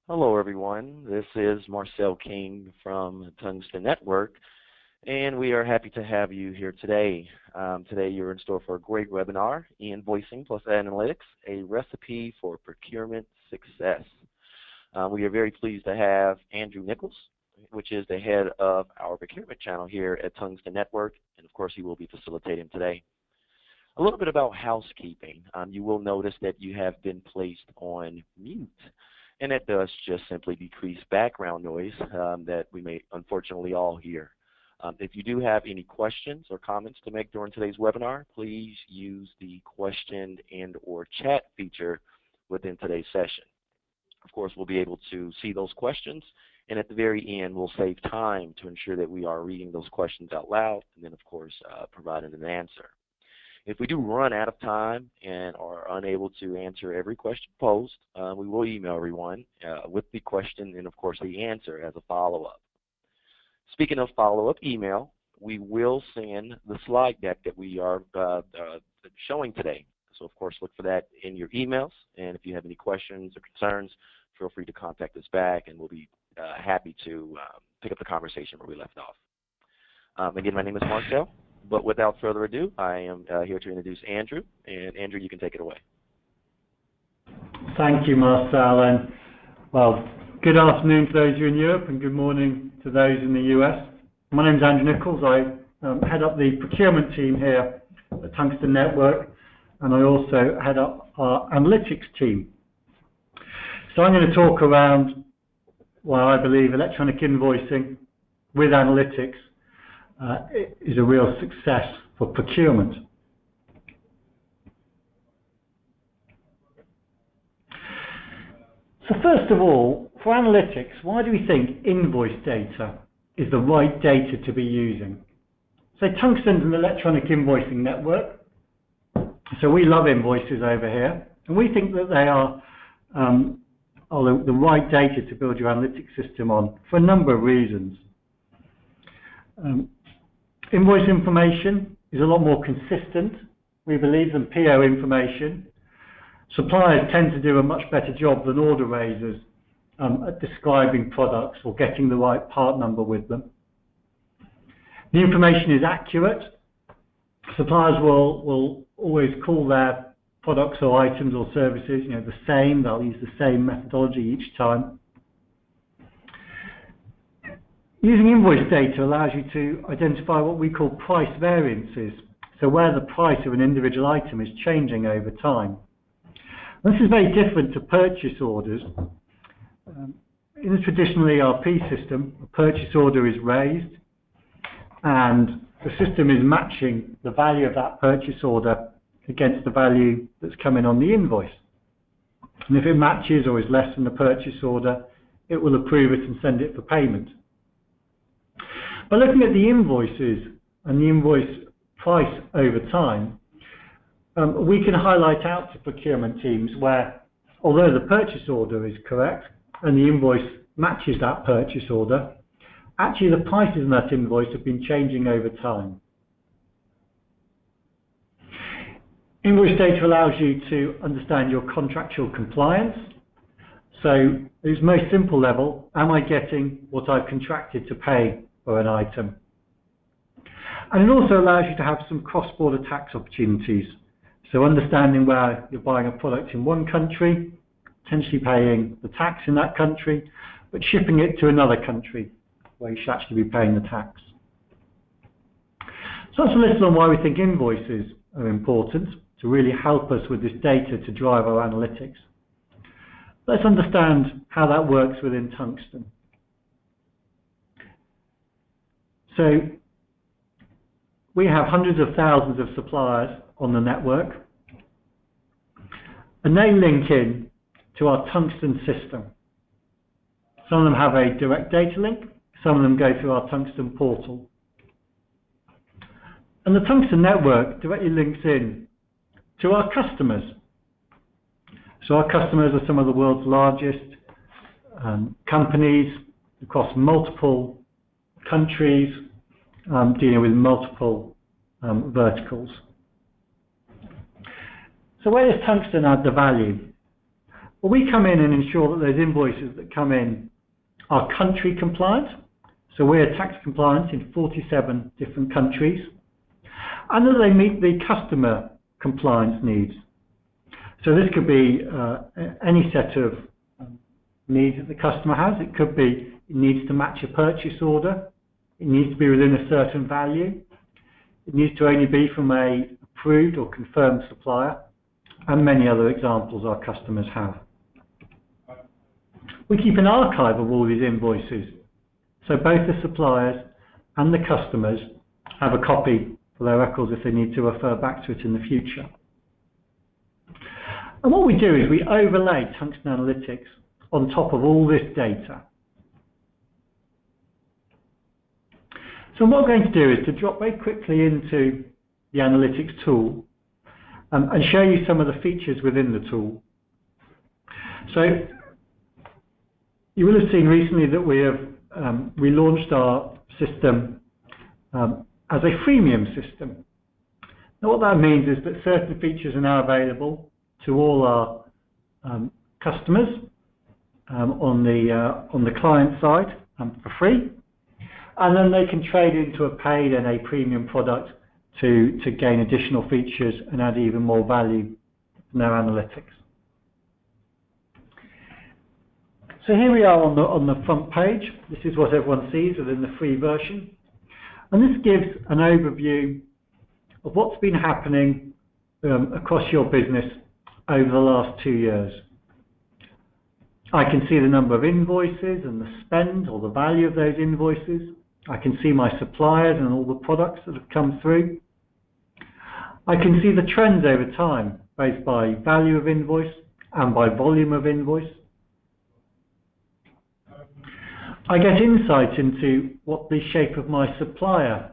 Hello everyone, this is Marcel King from Tungsten Network, and we are happy to have you here today. Today you're in store for a great webinar, Invoicing plus Analytics, a recipe for procurement success. We are very pleased to have Andrew Nichols, which is the head of our procurement channel here at Tungsten Network, and of course he will be facilitating today. A little bit about housekeeping. You will notice that you have been placed on mute. And that does just simply decrease background noise that we may unfortunately all hear. If you do have any questions or comments to make during today's webinar, please use the question and/or chat feature within today's session. Of course, we'll be able to see those questions, and at the very end, we'll save time to ensure that we are reading those questions out loud, and then, of course, providing an answer. If we do run out of time and are unable to answer every question posed, we will email everyone with the question and, of course, the answer as a follow-up. Speaking of follow-up email, we will send the slide deck that we are showing today. So, of course, look for that in your emails. And if you have any questions or concerns, feel free to contact us back, and we'll be happy to pick up the conversation where we left off. Again, my name is Marcel. But without further ado, I am here to introduce Andrew. And Andrew, you can take it away. Thank you, Marcel. And well, good afternoon to those of you in Europe, and good morning to those in the US. My name is Andrew Nichols. I head up the procurement team here at Tungsten Network, and I also head up our analytics team. So I'm going to talk around why I believe electronic invoicing with analytics is a real success for procurement. So first of all, for analytics, why do we think invoice data is the right data to be using? So Tungsten's an electronic invoicing network, so we love invoices over here, and we think that they are the right data to build your analytics system on for a number of reasons. Invoice information is a lot more consistent, we believe, than PO information. Suppliers tend to do a much better job than order raisers at describing products or getting the right part number with them. The information is accurate. Suppliers will always call their products or items or services, the same. They'll use the same methodology each time. Using invoice data allows you to identify what we call price variances, so where the price of an individual item is changing over time. This is very different to purchase orders. In a traditional ERP system, a purchase order is raised, and the system is matching the value of that purchase order against the value that's coming on the invoice. And if it matches or is less than the purchase order, it will approve it and send it for payment. By looking at the invoices and the invoice price over time, we can highlight out to procurement teams where, although the purchase order is correct and the invoice matches that purchase order, actually the prices in that invoice have been changing over time. Invoice data allows you to understand your contractual compliance. So at its most simple level, am I getting what I've contracted to pay for an item? And it also allows you to have some cross-border tax opportunities. So understanding where you're buying a product in one country, potentially paying the tax in that country, but shipping it to another country where you should actually be paying the tax. So that's a little on why we think invoices are important to really help us with this data to drive our analytics. Let's understand how that works within Tungsten. So we have hundreds of thousands of suppliers on the network, and they link in to our Tungsten system. Some of them have a direct data link, some of them go through our Tungsten portal. And the Tungsten network directly links in to our customers. So our customers are some of the world's largest companies across multiple countries, dealing with multiple verticals. So where does Tungsten add the value? Well, we come in and ensure that those invoices that come in are country compliant. So we're tax compliant in 47 different countries, and that they meet the customer compliance needs. So this could be any set of needs that the customer has. It could be it needs to match a purchase order. It needs to be within a certain value. It needs to only be from a approved or confirmed supplier, and many other examples our customers have. We keep an archive of all these invoices, so both the suppliers and the customers have a copy for their records if they need to refer back to it in the future. And what we do is we overlay Tungsten Analytics on top of all this data. So what we're going to do is to drop very quickly into the analytics tool and show you some of the features within the tool. So you will have seen recently that we have relaunched our system as a freemium system. Now what that means is that certain features are now available to all our customers on the client side for free, and then they can trade into a paid and a premium product to gain additional features and add even more value in their analytics. So here we are on the front page. This is what everyone sees within the free version, and this gives an overview of what's been happening across your business over the last 2 years. I can see the number of invoices and the spend or the value of those invoices. I can see my suppliers and all the products that have come through. I can see the trends over time, both by value of invoice and by volume of invoice. I get insight into what the shape of my supplier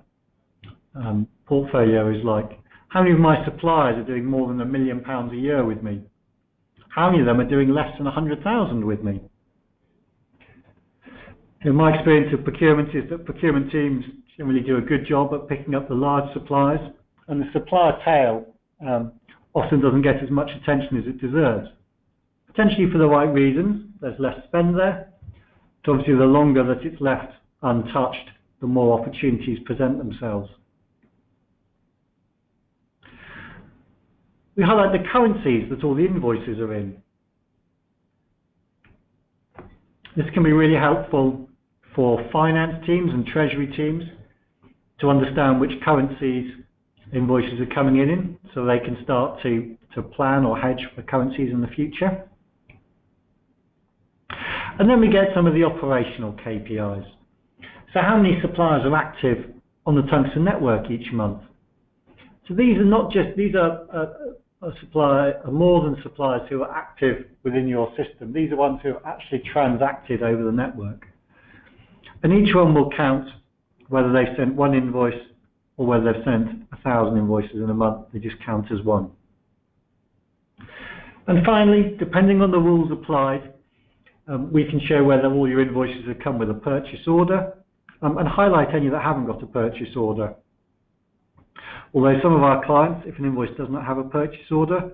portfolio is like. How many of my suppliers are doing more than £1 million a year with me? How many of them are doing less than 100,000 with me? In my experience of procurement is that procurement teams generally do a good job at picking up the large suppliers, and the supplier tail often doesn't get as much attention as it deserves. Potentially for the right reasons. There's less spend there, but obviously the longer that it's left untouched, the more opportunities present themselves. We highlight the currencies that all the invoices are in. This can be really helpful for finance teams and treasury teams to understand which currencies invoices are coming in, so they can start to plan or hedge for currencies in the future. And then we get some of the operational KPIs. So how many suppliers are active on the Tungsten network each month? So these are not just, these are more than suppliers who are active within your system. These are ones who have actually transacted over the network. And each one will count whether they've sent one invoice or whether they've sent 1,000 invoices in a month. They just count as one. And finally, depending on the rules applied, we can show whether all your invoices have come with a purchase order and highlight any that haven't got a purchase order. Although some of our clients, if an invoice does not have a purchase order,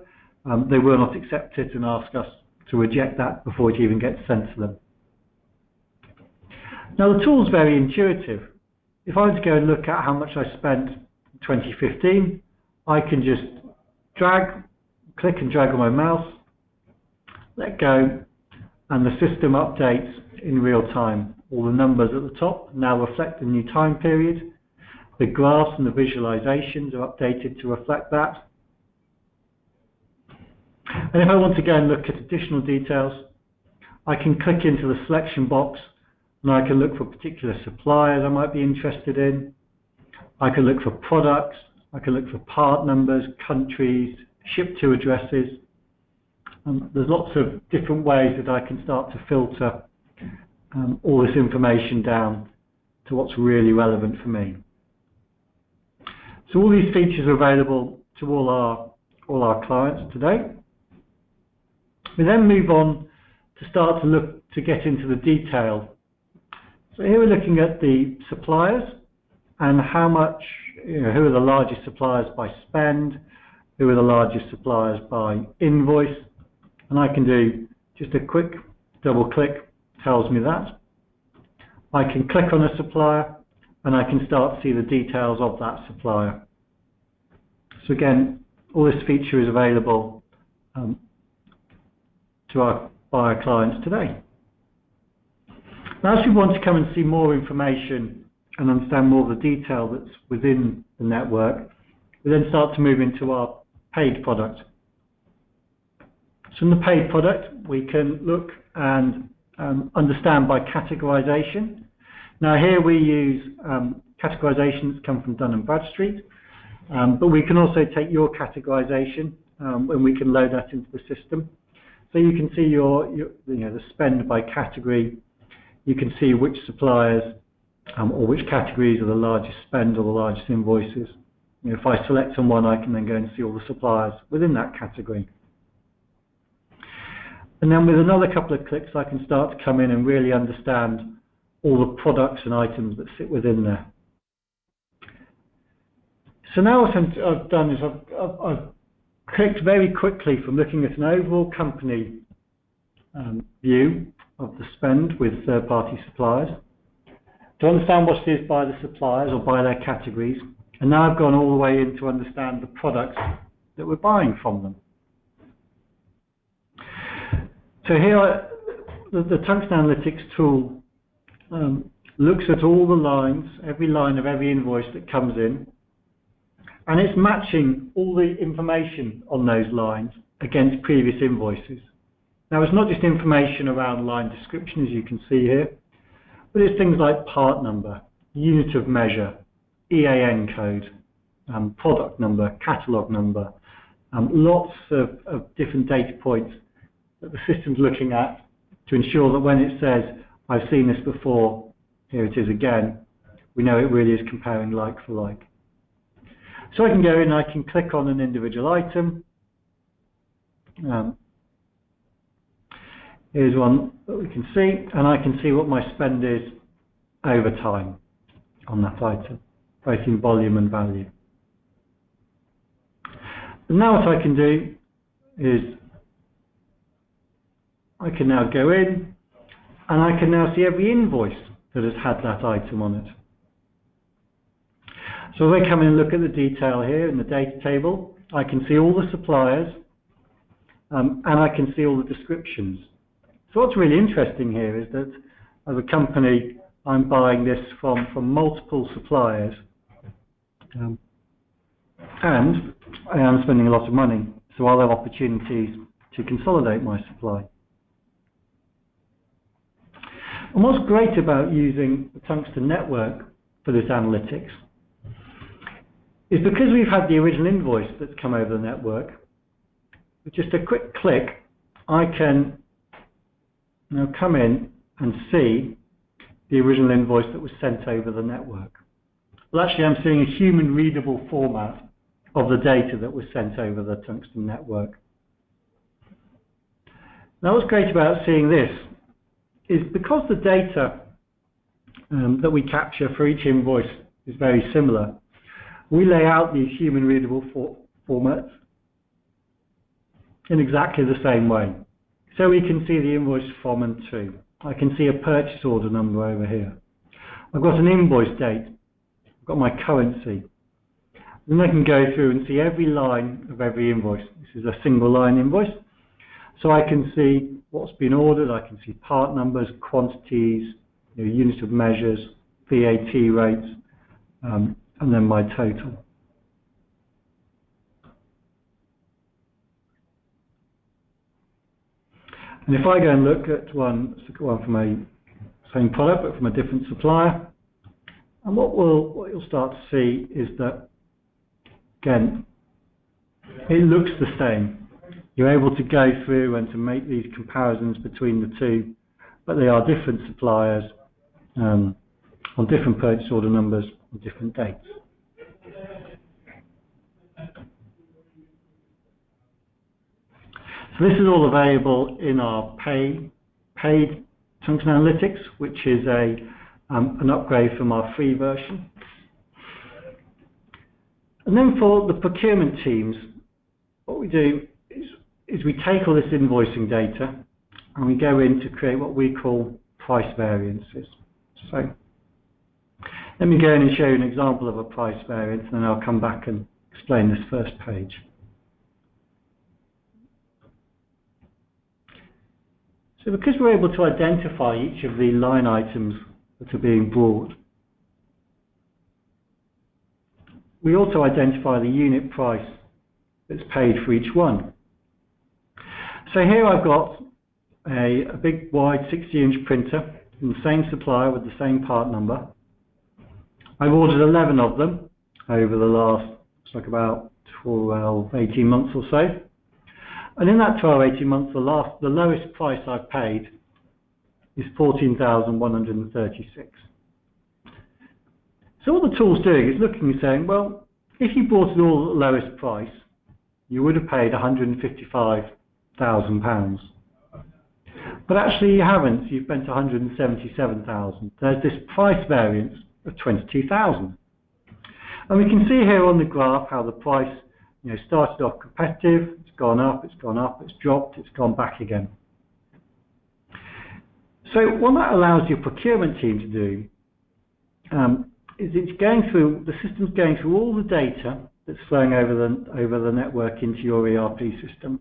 they will not accept it and ask us to reject that before it even gets sent to them. Now the tool is very intuitive. If I were to go and look at how much I spent in 2015, I can just click and drag on my mouse, let go, and the system updates in real time. All the numbers at the top now reflect the new time period. The graphs and the visualizations are updated to reflect that. And if I want to go and look at additional details, I can click into the selection box and I can look for particular suppliers I might be interested in. I can look for products. I can look for part numbers, countries, ship to addresses. There's lots of different ways that I can start to filter all this information down to what's really relevant for me. So all these features are available to all our clients today. We then move on to start to get into the detail. So here we're looking at the suppliers and how much, who are the largest suppliers by spend, who are the largest suppliers by invoice, and I can do Just a quick double click tells me that. I can click on a supplier and I can start to see the details of that supplier. So again, all this feature is available to our buyer clients today. Now, as we want to come and see more information and understand more of the detail that's within the network, we then start to move into our paid product. So in the paid product, we can look and understand by categorization. Now here we use categorization that's come from Dun & Bradstreet, but we can also take your categorization and we can load that into the system. So you can see the spend by category. You can see which suppliers or which categories are the largest spend or the largest invoices. If I select on one, I can then go and see all the suppliers within that category. And then with another couple of clicks, I can start to come in and really understand all the products and items that sit within there. So now what I've done is I've clicked very quickly from looking at an overall company view of the spend with third-party suppliers to understand what it is by the suppliers or by their categories. And now I've gone all the way in to understand the products that we're buying from them. So here, the Tungsten Analytics tool looks at all the lines, every line of every invoice that comes in, and it's matching all the information on those lines against previous invoices. Now, it's not just information around line description, as you can see here, but it's things like part number, unit of measure, EAN code, product number, catalogue number, lots of different data points that the system's looking at to ensure that when it says, I've seen this before, here it is again, we know it really is comparing like for like. So I can go in, I can click on an individual item. Here's one that we can see, and I can see what my spend is over time on that item, both in volume and value. And now what I can do is I can now go in and I can now see every invoice that has had that item on it. So if I come in and look at the detail here in the data table, I can see all the suppliers and I can see all the descriptions. So what's really interesting here is that as a company, I'm buying this from multiple suppliers and I am spending a lot of money, so I'll have opportunities to consolidate my supply. And what's great about using the Tungsten network for this analytics is because we've had the original invoice that's come over the network, with just a quick click, I can now come in and see the original invoice that was sent over the network. Well, actually, I'm seeing a human readable format of the data that was sent over the Tungsten network. Now, what's great about seeing this is because the data that we capture for each invoice is very similar, we lay out these human readable formats in exactly the same way. So we can see the invoice from and to. I can see a purchase order number over here. I've got an invoice date. I've got my currency. Then I can go through and see every line of every invoice. This is a single line invoice. So I can see what's been ordered. I can see part numbers, quantities, units of measures, VAT rates, and then my total. And if I go and look at one, let's look at one from a same product but from a different supplier, and what you'll start to see is that, again, it looks the same. You're able to go through and to make these comparisons between the two, but they are different suppliers on different purchase order numbers on different dates. So this is all available in our paid Tungsten Analytics, which is an upgrade from our free version. And then for the procurement teams, what we do is we take all this invoicing data and we go in to create what we call price variances. So let me go in and show you an example of a price variance, and then I'll come back and explain this first page. So because we're able to identify each of the line items that are being brought, we also identify the unit price that's paid for each one. So here I've got a big wide 60-inch printer from the same supplier with the same part number. I've ordered 11 of them over the last, looks like about 12, 18 months or so. And in that 12, 18 months, the lowest price I've paid is $14,136. So what the tool's doing is looking and saying, well, if you bought it all at the lowest price, you would have paid £155,000. But actually you haven't, you've spent $177,000. There's this price variance of $22,000. And we can see here on the graph how the price started off competitive, it's gone up, it's dropped, it's gone back again. So what that allows your procurement team to do is the system's going through all the data that's flowing over the network into your ERP system,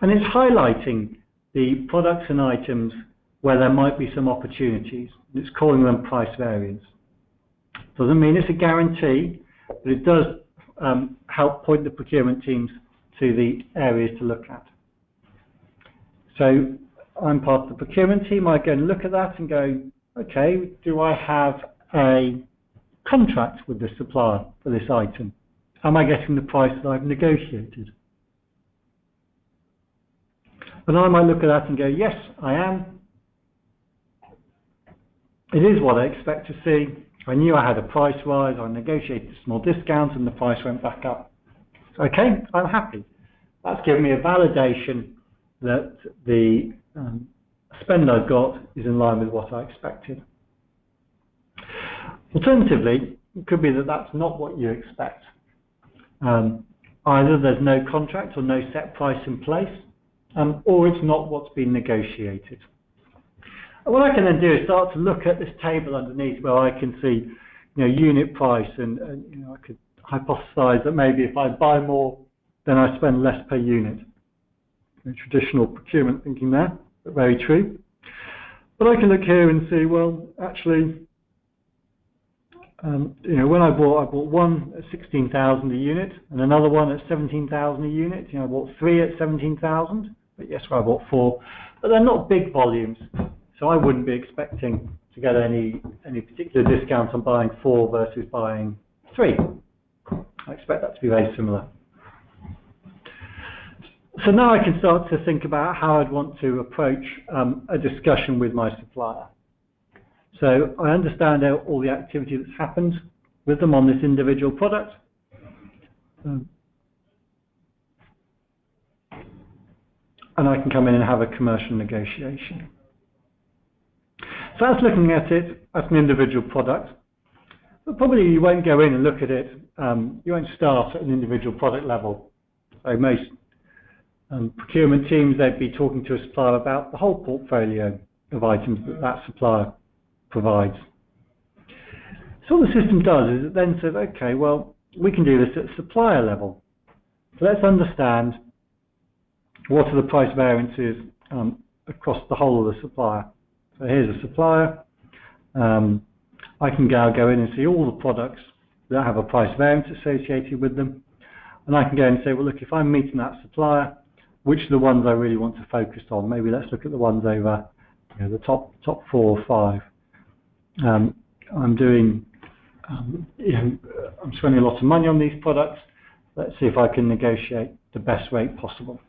and it's highlighting the products and items where there might be some opportunities. It's calling them price variance. Doesn't mean it's a guarantee, but it does help point the procurement teams to the areas to look at. So I'm part of the procurement team. I go and look at that and go, okay, do I have a contract with the supplier for this item? Am I getting the price that I've negotiated? And I might look at that and go, yes, I am. It is what I expect to see. I knew I had a price rise, I negotiated a small discount and the price went back up. Okay, I'm happy. That's given me a validation that the spend I've got is in line with what I expected. Alternatively, it could be that that's not what you expect. Either there's no contract or no set price in place, or it's not what's been negotiated. And what I can then do is start to look at this table underneath where I can see, unit price, and I could hypothesize that maybe if I buy more, then I spend less per unit. Traditional procurement thinking there, but very true. But I can look here and see, well, actually, when I bought one at 16,000 a unit and another one at 17,000 a unit. I bought 3 at 17,000, but yes, I bought 4, but they're not big volumes, so I wouldn't be expecting to get any particular discount on buying 4 versus buying 3. I expect that to be very similar. So now I can start to think about how I'd want to approach a discussion with my supplier. So I understand all the activity that's happened with them on this individual product. And I can come in and have a commercial negotiation. So that's looking at it as an individual product. But probably you won't go in and look at it, you won't start at an individual product level. So most procurement teams, they'd be talking to a supplier about the whole portfolio of items that supplier provides. So what the system does is it then says, okay, well, we can do this at supplier level. So let's understand what are the price variances across the whole of the supplier. So here's a supplier. I can go in and see all the products that have a price variance associated with them. And I can go and say, well, look, if I'm meeting that supplier, which are the ones I really want to focus on? Maybe let's look at the ones over the top 4 or 5. I'm doing, I'm spending a lot of money on these products. Let's see if I can negotiate the best rate possible.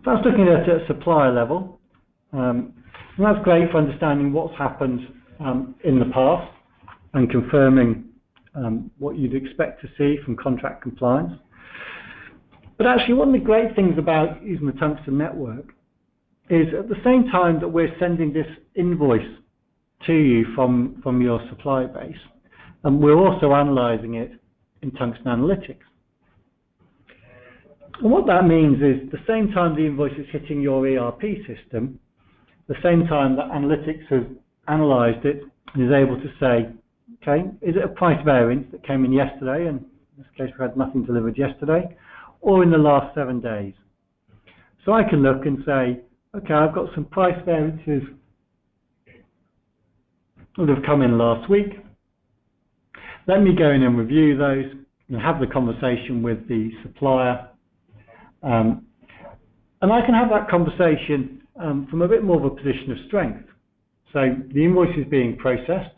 That's looking at a supplier level. And that's great for understanding what's happened in the past and confirming what you'd expect to see from contract compliance. But actually, one of the great things about using the Tungsten network is at the same time that we're sending this invoice to you from your supply base, and we're also analyzing it in Tungsten Analytics. And what that means is the same time the invoice is hitting your ERP system, the same time that analytics has analysed it and is able to say, okay, is it a price variance that came in yesterday, and in this case we had nothing delivered yesterday, or in the last 7 days? So I can look and say, okay, I've got some price variances that have come in last week. Let me go in and review those and have the conversation with the supplier. And I can have that conversation from a bit more of a position of strength. So the invoice is being processed,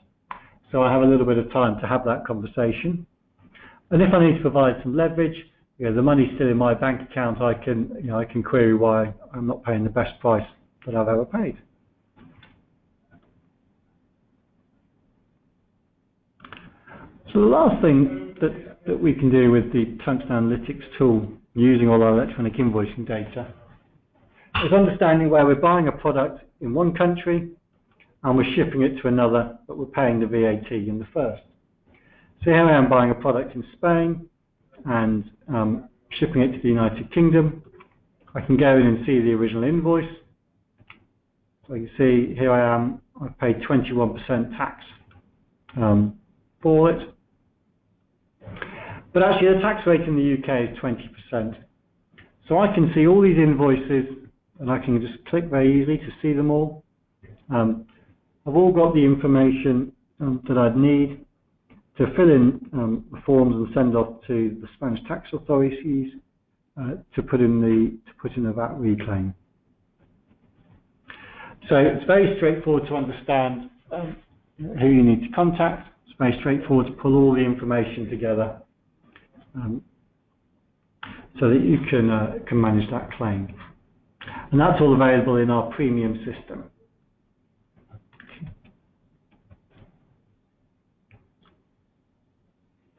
so I have a little bit of time to have that conversation. And if I need to provide some leverage, the money's still in my bank account, I can query why I'm not paying the best price that I've ever paid. So the last thing that we can do with the Tungsten Analytics tool, using all our electronic invoicing data, is understanding where we're buying a product in one country and we're shipping it to another, but we're paying the VAT in the first. So here I am buying a product in Spain and shipping it to the United Kingdom. I can go in and see the original invoice. So you can see here I am, I've paid 21% tax for it. But actually the tax rate in the UK is 20%. So I can see all these invoices and I can just click very easily to see them all. I've all got the information that I'd need to fill in the forms and send off to the Spanish tax authorities to put in a VAT reclaim. So it's very straightforward to understand who you need to contact. It's very straightforward to pull all the information together so that you can manage that claim. And that's all available in our premium system.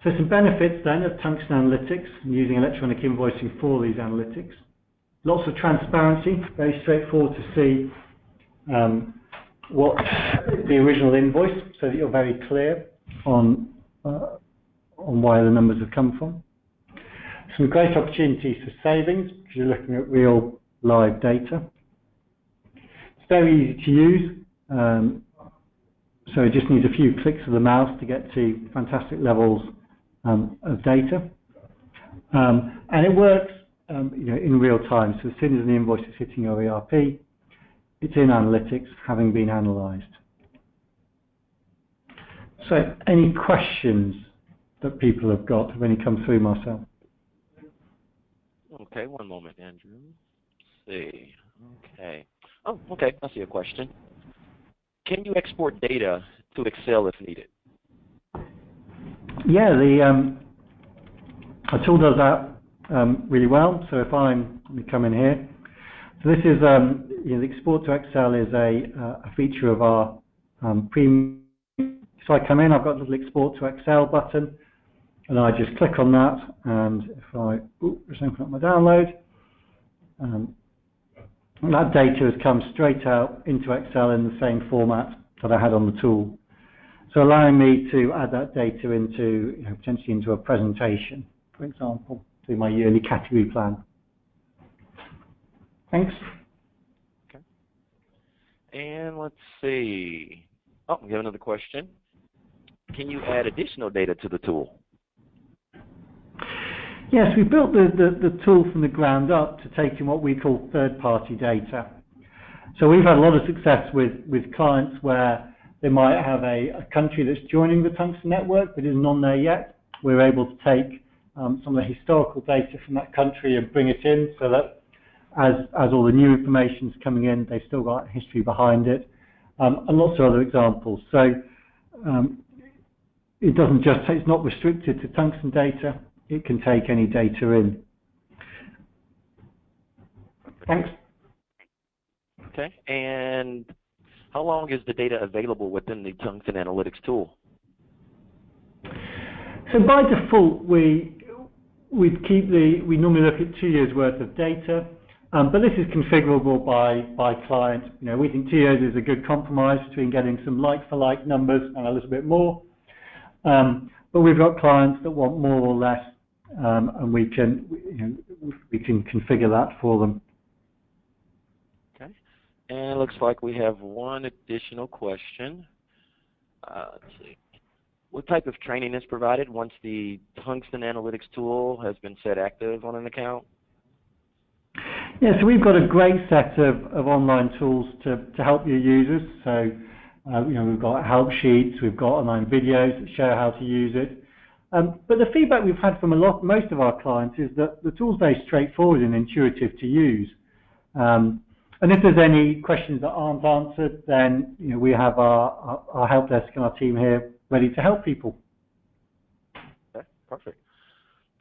So some benefits then of Tungsten Analytics and using electronic invoicing for these analytics. Lots of transparency, very straightforward to see what the original invoice, so that you're very clear on where the numbers have come from. Some great opportunities for savings because you're looking at real live data. It's very easy to use, so it just needs a few clicks of the mouse to get to fantastic levels of data, and it works in real time. So as soon as an invoice is hitting your ERP, it's in analytics, having been analysed. So any questions that people have got? Have any come through, Marcel? Okay, one moment, Andrew. Let's see. Okay. Oh, okay. I see a question. Can you export data to Excel if needed? Yeah, our tool does that really well. So if let me come in here. So this is the export to Excel is a feature of our premium. So I come in, I've got the little export to Excel button, and I just click on that. And if I just open up my download, that data has come straight out into Excel in the same format that I had on the tool. So allowing me to add that data into, potentially into a presentation, for example, to my yearly category plan. Thanks. Okay. And let's see. Oh, we have another question. Can you add additional data to the tool? Yes, we built the tool from the ground up to take in what we call third-party data. So we've had a lot of success with clients where they might have a country that's joining the Tungsten network but isn't on there yet. We're able to take some of the historical data from that country and bring it in so that as all the new information is coming in, they've still got history behind it, and lots of other examples. So it's not restricted to Tungsten data. It can take any data in. Thanks. Okay, and how long is the data available within the Tungsten Analytics tool? So by default, we normally look at 2 years worth of data, but this is configurable by client. We think 2 years is a good compromise between getting some like-for-like numbers and a little bit more. But we've got clients that want more or less. and we can, we can configure that for them. Okay. And it looks like we have one additional question. Let's see. What type of training is provided once the Tungsten Analytics tool has been set active on an account? Yeah, so we've got a great set of online tools to help your users. So, we've got help sheets, we've got online videos that show how to use it. But the feedback we've had from most of our clients is that the tool's very straightforward and intuitive to use. And if there's any questions that aren't answered, then we have our help desk and our team here ready to help people. Okay, perfect.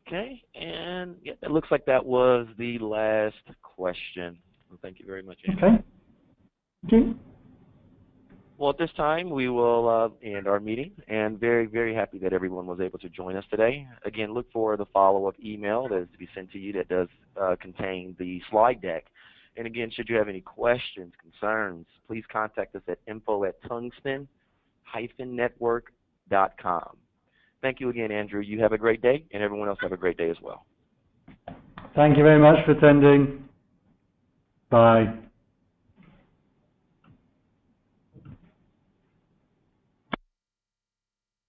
Okay, and yeah, it looks like that was the last question. Well, thank you very much, Andrew. Okay. Thank you. Well, at this time, we will end our meeting, and very, very happy that everyone was able to join us today. Again, look for the follow-up email that is to be sent to you that does contain the slide deck. And again, should you have any questions, concerns, please contact us at info@tungsten-network.com. Thank you again, Andrew. You have a great day, and everyone else have a great day as well. Thank you very much for attending. Bye.